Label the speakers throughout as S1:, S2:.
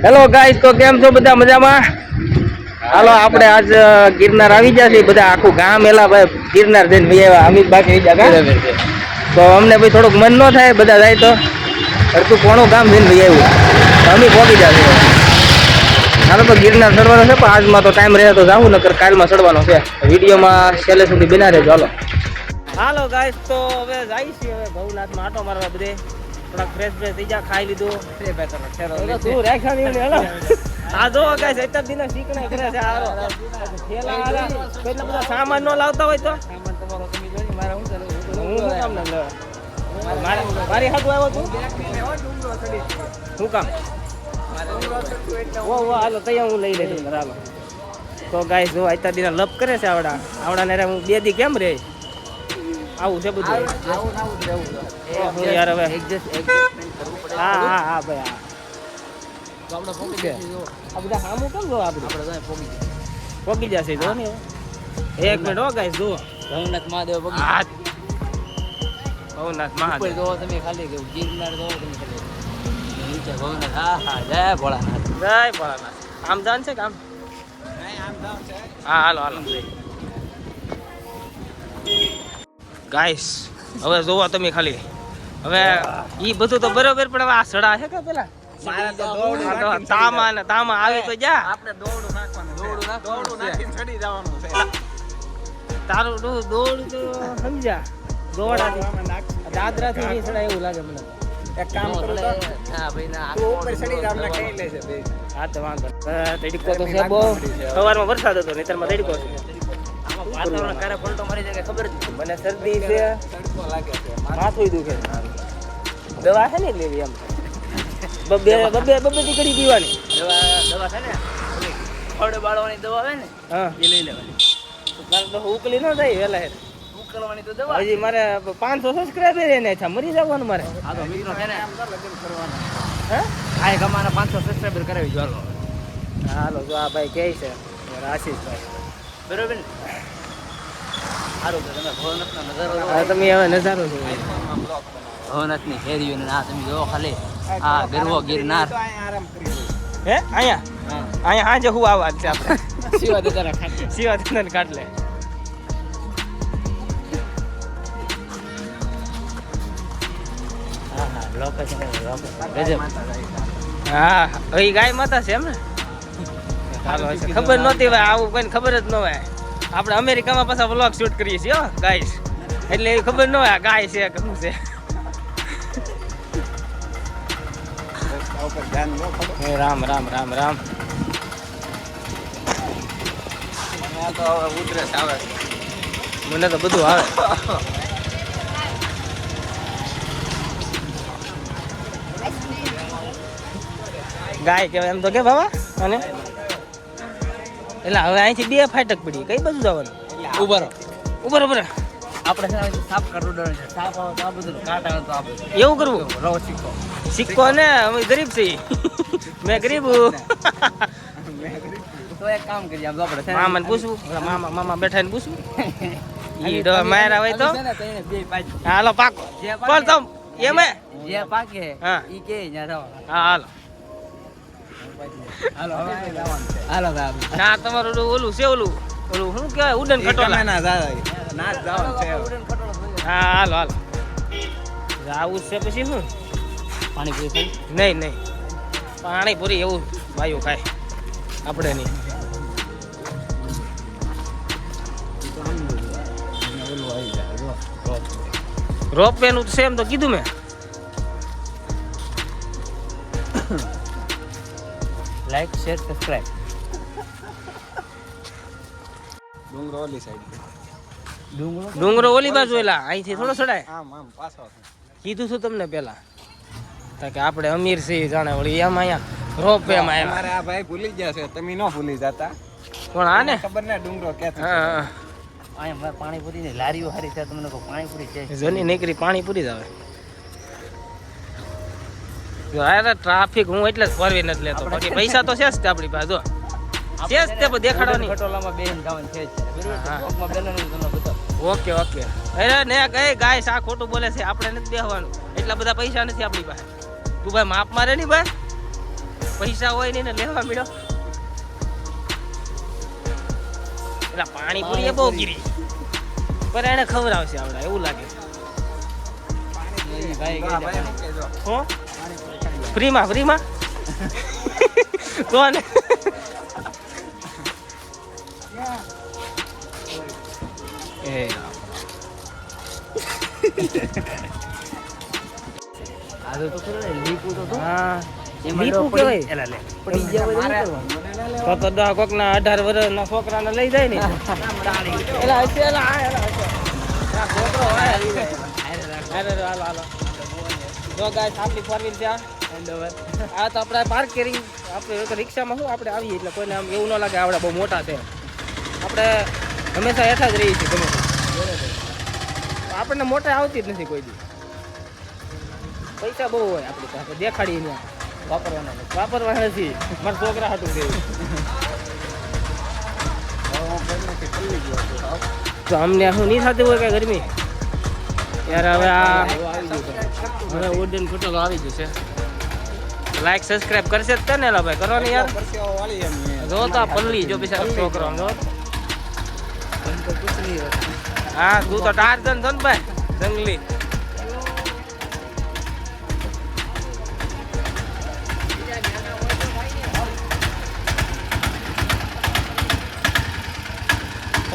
S1: Hello guys, તો કેમ છો બધા? મજામાં? હાલો આપણે આજ ગિરનાર આવી ગયા છે બધા, આખું ગામ એલા ભાઈ ગિરનાર જઈને ભાઈ આવ્યા. અમિત બાકી તો અમને ભાઈ થોડુંક મન ન થાય, બધા જાય તો અડધું પોણું ગામ જઈને ભાઈ આવ્યું. અમે પહોંચી જશે. હાલો તો ગિરનાર ચડવાનો છે, પણ આજમાં તો ટાઈમ રહે તો જાવું, નકર કાલમાં ચડવાનો છે. વિડીયોમાં છેલ્લે સુધી બિના રહેજો. હાલો હાલો ગાઈસ, તો હવે જાય છે હવે ભવનાથમાં આટો મારવા બધે. થોડાક ફ્રેશ થઈ જા, ખાઈ લીધું. તું રાખ્યા આ જો ગાઈસ અત્યાર દિન શીખણા કરે છે. હારો થેલા હાલા કેટલા બધા સામાન નો લાવતા હોય તો સામાન તમારો તમે જોઈ મારા હું કામ ના લે મારી હાથું આવ્યો તું શું કામ ઓ હાલો તૈયાર હું લઈ લઈશ. હાલો તો ગાઈસ જો અત્યાર દિન લપ કરે છે આવડા ને હું 2 દી કેમ રે આવું છે બધું યાર. હવે હા હા હા ભાઈ હા આ બધા સામું કેમ જો આપણે પોગી જશે જો ને. એક મિનિટ હો ગાઈસ, જુઓ ભવનાથ મહાદેવ ભવનાથ મહાદેવ જો તમે ખાલી ગિરનાર જો તમે ખાલી નીચે ભવનાથ. હા હા જય ભોળાનાથ, જય ભોળાનાથ. આમ જાન છે કામ હા હાલો હાલો ગાઈસ. હવે જોવો તમે ખાલી, હવે ઈ બધું તો બરોબર, પણ હવે આ સડા છે કે પેલા તામા આવી તો જા આપણે દોડું નાખીને ચડી જવાનું છે. તારું દોડ તો સમજ્યા, દોડાથી દાદરાથી નહીં ચડાય એવું લાગે મને. એક કામ કરું તો હા ભાઈ ના ઉપર ચડી જ આપણે કઈ લેશે બે. હા તો વાંધો તડકો તો છે બહુ. સવારમાં વરસાદ હતો, નહીતરમાં તડકો છે. વાતાવરણ ક્યારે પલટો મારી જાય ખબર જ નથી. મને શરદી છે, તડકો લાગે છે, માથું દુખે. દવા છે ને લેવી એમ બબે દીકરી પીવાની દવા છે ને ખોડે બાળવાની દવા આવે ને હા એ લઈ લેવાની. મારે તો ઉકલી ન થાય વેલા ઉકલવાની તો દવા હજી મારે 500 સબસ્ક્રાઇબર એને છે, મરી જવાનું મારે. આ તો મિત્રો છે ને લગ્ન કરવાના હે આ ગમાના 500 સબસ્ક્રાઇબર કરાવી જો. હાલો જો આ ભાઈ કહે છે આશીષભાઈ બરોબર ને. સારું તો તમે ભવનાથનો નજારો તમે હવે નજારો જો ભવનાથની ફેરીઓ ને આ તમે જો ખાલી આ ગરવો ગિરનાર હે અહીંયા હાજે હું આવા છે આપણે શિવા દાદા કાટલે. હા હા લોકેશન હા એ ગાય માતા છે એમ ને. ચાલો ખબર નહોતી ભાઈ, આવું કોઈને ખબર જ ન હોય. આપણે અમેરિકામાં પાછા વ્લોગ શૂટ કરીએ છીએ ગાઈસ, એટલે એ ખબર ન હોય ગાય છે કે શું છે. રામ રામ રામ રામ. મને તો ઉધરસ આવે, મને તો બધું આવે. ગાય કેવાય એમ તો કે બાબા. અને એટલે હવે અહીંથી 2 ફાટક પડી, કઈ બાજુ જવાનું? ઉભર આપણે સાપ કાઢવું છે, સાપ આવે તો આ બધું કાટ આવે તો આ બધું એવું કરવું. રો સિક્કો ને અમે ગરીબ છીએ મેં ગરીબ તો એક કામ કરીએ આપણે મામાને પૂછવું, મામા બેઠા ને પૂછવું ઈ તો મારા હોય તો હાલો પાકો પણ તમ એમે જે પાકે હા ઈ કે ન્યા જાવ. હા હાલો હાલો ના તમારું ઓલું છે ઓલું શું કહેવાય ઉડન ખટોલા ના જવાનું છે. હા હાલો આવું છે. પછી શું પાણીપુરી નહીં પાણીપુરી એવું ભાઈઓ ખાય આપણે નહીં. રોપવે નું છે એમ તો કીધું મેં. Like share subscribe. ડુંગરો ઓલી બાજુ એલા અહીંથી થોડો ચડાય. કીધું છું તમને પેલા કે આપણે અમીર છીએ જાણે વળી એમ અહીંયા રોપવે માં મારે આ ભાઈ ભૂલી ગયા છે, તમે ન ભૂલી જતા. પણ આ ને ખબર ને ડુંગરો કે હા અહીંયા પાણીપુરી ની લારીઓ હારી છે. તમને કહું પાણીપુરી છે જની નીકળી પાણીપુરી જ આવે. અરે ટ્રાફિક હું એટલે જ ફરવી નથી લેતો, બાકી પૈસા તો છે જ આપણી પાસે. જો છે જ તે દેખાડવાની ખટોલામાં બેન જવાનું છે. ઓકે અરે ને કઈ ગાય સા ખોટું બોલે છે, આપણે નથી બેહવાનું, એટલા બધા પૈસા નથી આપણી પાસે. તું ભાઈ માપ મારે નહીં ભાઈ. પૈસા હોય ને લેવા મળ્યો. પેલા પાણીપુરી બહુ ગીરી પણ એને ખવડાવશે આવડા એવું લાગે. ફ્રીમાં ફ્રીમાં કોણ એ કોક ના 18 વર્ષના છોકરાને લઈ જાય ને આપણી ફોર વ્હીલ ત્યાં આ તો આપણે પાર્ક કરી આપણે રિક્ષામાં શું આપણે આવીએ એટલે કોઈને આમ એવું ન લાગે આવડે બહુ મોટા છે. આપણે હંમેશા હેઠા જ રહીએ છીએ ગમે આપણને મોટા આવતી જ નથી કોઈ દી. પૈસા બહુ હોય આપણી પાસે દેખાડીએ ત્યાં વાપરવા નથી. મારા છોકરા હાટું દેવું તો અમને શું નહીં થતું હોય કઈ ગરમી યાર. હવે હવે ઉડન ખોટલો આવી જશે. લાઈક સબસ્ક્રાઇબ કરશે જ ને ભાઈ કરો ને યાર. જો તો આ પલ્લી જો બિચારો છોકરો જો હા તું તો ટાર્જન છો ને ભાઈ જંગલી.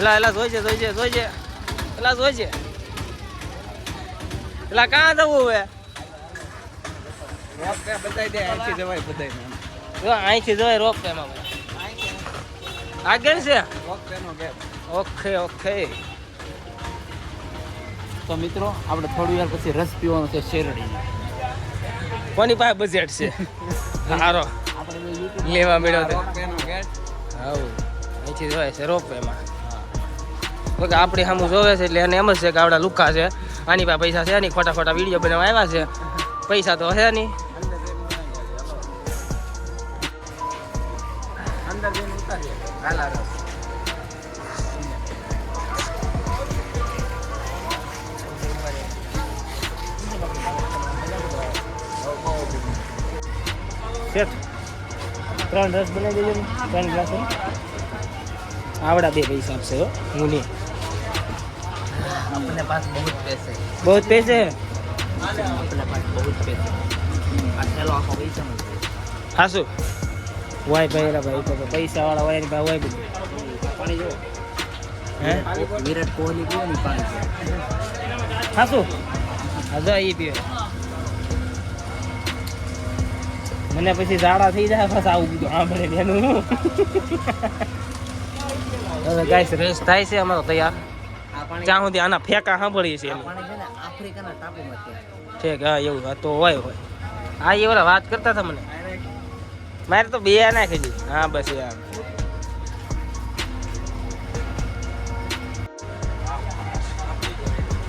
S1: એલા જોઈ છે એલા જોઈ છે એલા કાં જવું હવે અહીંથી જવાય રોપ એમાં આગળ છે. ઓકે ઓકે
S2: તો મિત્રો આપણે થોડી વાર પછી રસ પીવાનો છે શેરડી.
S1: કોની પાસે બજેટ છે સારો લેવા મળ્યો તો અહીંથી જોવાય છે રોપ એમાં. આપણી સામું જોવે છે એટલે એને એમ જ છે કે આવડા લુકા છે આની પાસે પૈસા છે નહીં ખોટા ખોટા વિડીયો બનાવવા આવ્યા છે. પૈસા તો હે નહીં. ત્રણ રસ બનાવી દેજો ને 3 ગ્લાસ આવડા 2 પૈસા આપશે હો હું નહીં.
S2: अपने पास बहुत पैसे
S1: बहुत पैसे है
S2: अपने पास बहुत पैसे चलो आपको वही समझ
S1: हासु वाई भाई रा भाई तो पैसा वाला वाई भाई वाई भी पानी जो हैं विराट कोहली क्यों नहीं पानी हासु आजा ये पीए મને પછી ઝાડા થઈ જાય બસ આવું બધું સાંભળે એનું. હવે ગાઈસ રેસ થાય છે અમારો તૈયાર. જ્યાં સુધી આના ફેંકા સાંભળીએ છીએ
S2: આફ્રિકાના ટાપુમાં
S1: ઠીક હા એવું તો હોય હા એ ઓલા વાત કરતા હતા મને. મારે તો 2 નાખી દી હા બસ યાર.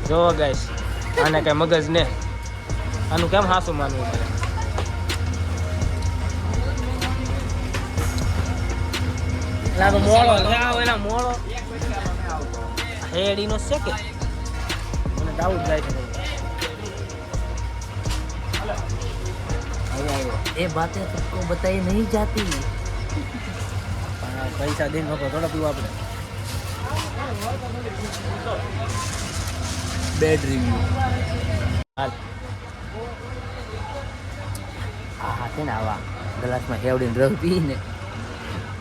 S1: જોવો ગાઈસ આને કઈ મગજ ને આનું કેમ હાસું માનવું મારે. મોળો એના મોળો હેડીનો છે કે મને ડાઉટ જાય છે.
S2: ये बातें सबको बताई नहीं जाती.
S1: પૈસા દઈને લોકો થોડા પીવા આપણે.
S2: બેડ રિવ્યુ
S1: હાલ
S2: હા છે ને આવા ગ્લાસમાં હેવડીને રસ પીને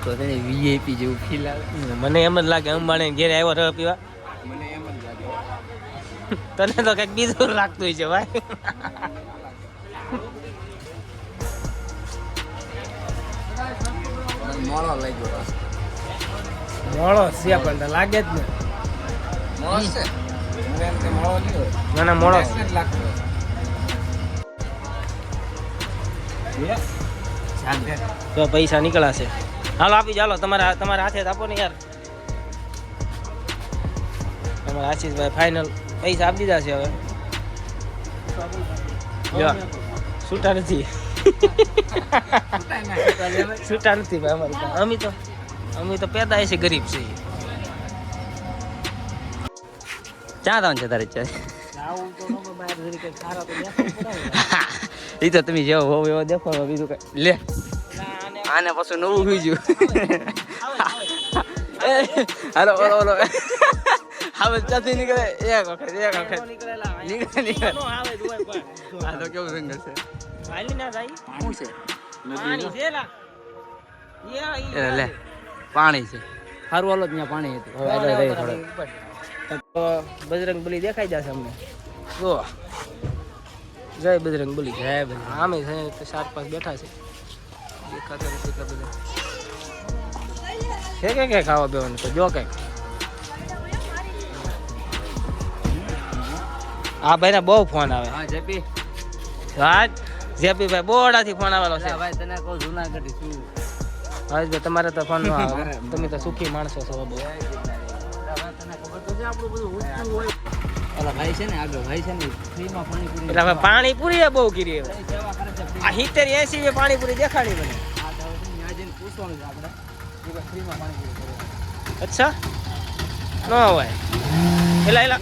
S2: તો તેને વીઆઈપી જેવું ફીલ આવે.
S1: મને એમ જ લાગે અંબાણી ઘેરે આવ્યો રહ પીવા.
S2: મને એમ જ લાગે
S1: તને તો કંઈક બીજું લાગતું છે ભાઈ.
S2: મોળો લાગ્યો
S1: મોળો છે પણ તો લાગે જ ને.
S2: મોળો છે મને એમ કે મોળો નહીં હોય.
S1: ના ના મોળો
S2: જ લાગતો
S1: તો પૈસા નીકળાશે. હાલો આપી ચાલો તમારા હાથે જ આપો ને યાર. તમારા આશીષભાઈ ફાઇનલ પૈસા આપી દીધા છે હવે. છૂટા નથી છૂટા નથી ભાઈ અમારી પાસે. અમે તો પેદા છે ગરીબ છે.
S2: ક્યાં જવાનું છે તારે એ તો તમે જેવો હોવ એવો દેખો બીજું કઈ લે આને પાછું નવું થઈ ગયું હાલો ઓલો ઓલો હવે ચાથી નીકળે એક વખત નીકળે આ તો કેવું રંગ છે
S1: હાલી ના જાય
S2: શું છે
S1: પાણી છે લા
S2: લે પાણી છે સારું હાલો ત્યાં પાણી હતું હવે આગળ જઈએ થોડું
S1: તો બજરંગ બલી દેખાઈ જશે અમને જો જય બજરંગ બલી
S2: જય બજરંગ.
S1: આમે છે તો 4-5 બેઠા છે દેખાતા નથી એટલા બધા છે કે ખાવા બેવાનું તો જો કઈ આ ભાઈ બહુ ફોન આવે
S2: હા જેપી
S1: રાજ જેપી ભાઈ બોડાથી ફોન આવેલો છે
S2: ભાઈ તને કહું જુનાગઢ શું
S1: ભાઈ તમારે તો ફોન નો આવે તમે તો સુખી માણસો છો બહુ
S2: તને ખબર તો છે આપણું બધું ઉઠતું હોય ઓલા ભાઈ છે ને આગળ ભાઈ છે ને ફ્રીમાં પાણીપુરી
S1: એટલે હવે પાણીપુરી એ બહુ કરી હવે
S2: સેવા કરે છે
S1: આ 70-80 એ પાણીપુરી દેખાડી મને
S2: આ તો હવે ત્યાં જઈને પૂછવાનું છે આપણે કે ભાઈ ફ્રીમાં પાણીપુરી કરે
S1: અચ્છા ન હોય એલા એલા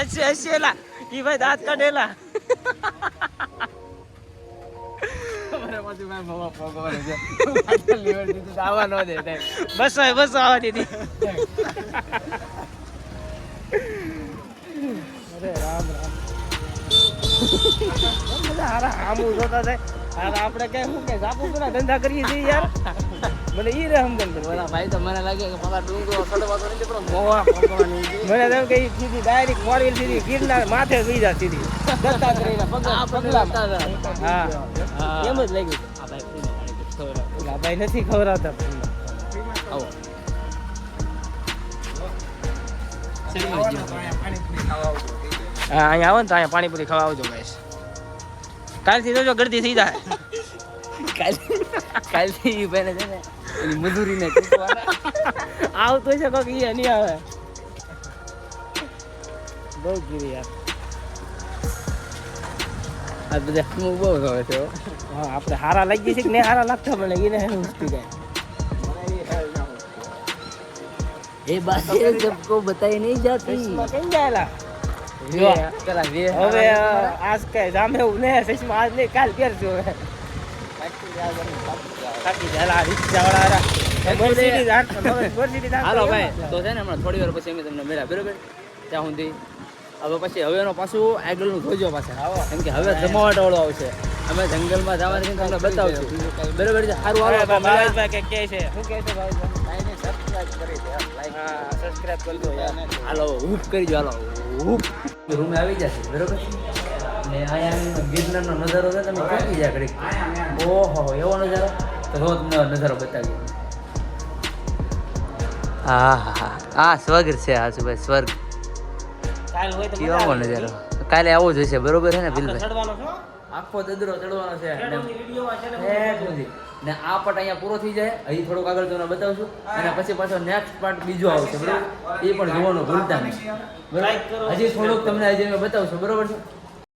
S1: હસી હસી એલા ઈ ભાઈ દાંત કાઢેલા બસ આવવા દીધી અરે રામ રામ હારા આમું જોતા થાય હારા આપણે કઈ શું કે સાપુ પેલા ધંધા કરીએ છીએ યાર મને ઈ રે સમજણ પડે
S2: ઓલા ભાઈ તો મને લાગે કે મારા ડુંગરો ચડવા તો નથી પણ
S1: મોવા મને તો કે સીધી ડાયરેક્ટ મોરવી સીધી ગિરનાર માથે સુઈ જા સીધી દત્તાત્રેયના પગલા હા એમ જ લાગ્યું
S2: આ ભાઈ ફ્રીમાં પાણીપુરી ખવડાવે.
S1: આ ભાઈ નથી ખવડાવતા
S2: આવો શેરીમાં જ જઈએ.
S1: હા અહીંયા આવો ને તો અહીંયા પાણીપુરી ખાવા આવજો ગાઈસ કાલથી જોજો ગળદી થઈ જાય
S2: કાલથી ઈ ભાઈને છે ને એની મજૂરીને કૂટવાના.
S1: આવતો છે કોક ઈ નહીં આવે બહુ ગીરી યાર
S2: આ બધા હું બહુ ખબર છે હો.
S1: હા આપણે હારા લાગી છે કે ને હારા લાગતા મને એને ઉસકી જાય
S2: એ બાત सबको बताई नहीं जाती
S1: ચશ્મા કેમ જાયેલા
S2: જો પેલા વે
S1: હવે આજ કઈ જામે એવું ને ચશ્મા આજ નહીં કાલ પહેરજો હવે થાકી જાયેલા રિક્ષાવાળા
S2: હાલો ભાઈ તો છે ને હમણાં થોડી વાર પછી અમે તમને મળ્યા બરોબર ત્યાં સુધી હવે પછી હવેનો પાછું આગળનું જોજો પાછા કેમ કે હવે જમાવટ વાળો આવશે અમે જંગલમાં જવાની છે તમને બતાવશું બરોબર છે સારું હાલો
S1: ભાવેશભાઈ કે કહે છે શું કહે છે ભાવેશભાઈ સબસ્ક્રાઇબ કરી દો યાર
S2: હાલો હૂપ કરી દો હાલો હૂપ રૂમે આવી જશે બરોબર ને અહીંયા ગિરનારનો નજારો છે તમે ચોકી જાય ઘડીક ઓહો એવો નજારો તો જો તમને નજારો બતાવીએ હા હા હા સ્વર્ગ છે હા ભાઈ સ્વર્ગ
S1: કાલ હોય તો
S2: કેવો નજારો કાલે આવો જ હશે બરોબર છે ને બિલભાઈ
S1: ચડવાનો છો
S2: આખો દદરો ચડવાનો છે
S1: વિડિયોમાં છે
S2: એક સુધી ને આ પાર્ટ અહીંયા પૂરો થઈ જાય અહીં થોડુંક આગળ તમને બતાવશું અને પછી પાછો નેક્સ્ટ પાર્ટ બીજો આવશે બરોબર એ પણ જોવાનું ભૂલતા નહીં
S1: લાઈક કરો
S2: હજી થોડુંક તમને હજી અમે બતાવશું બરોબર છે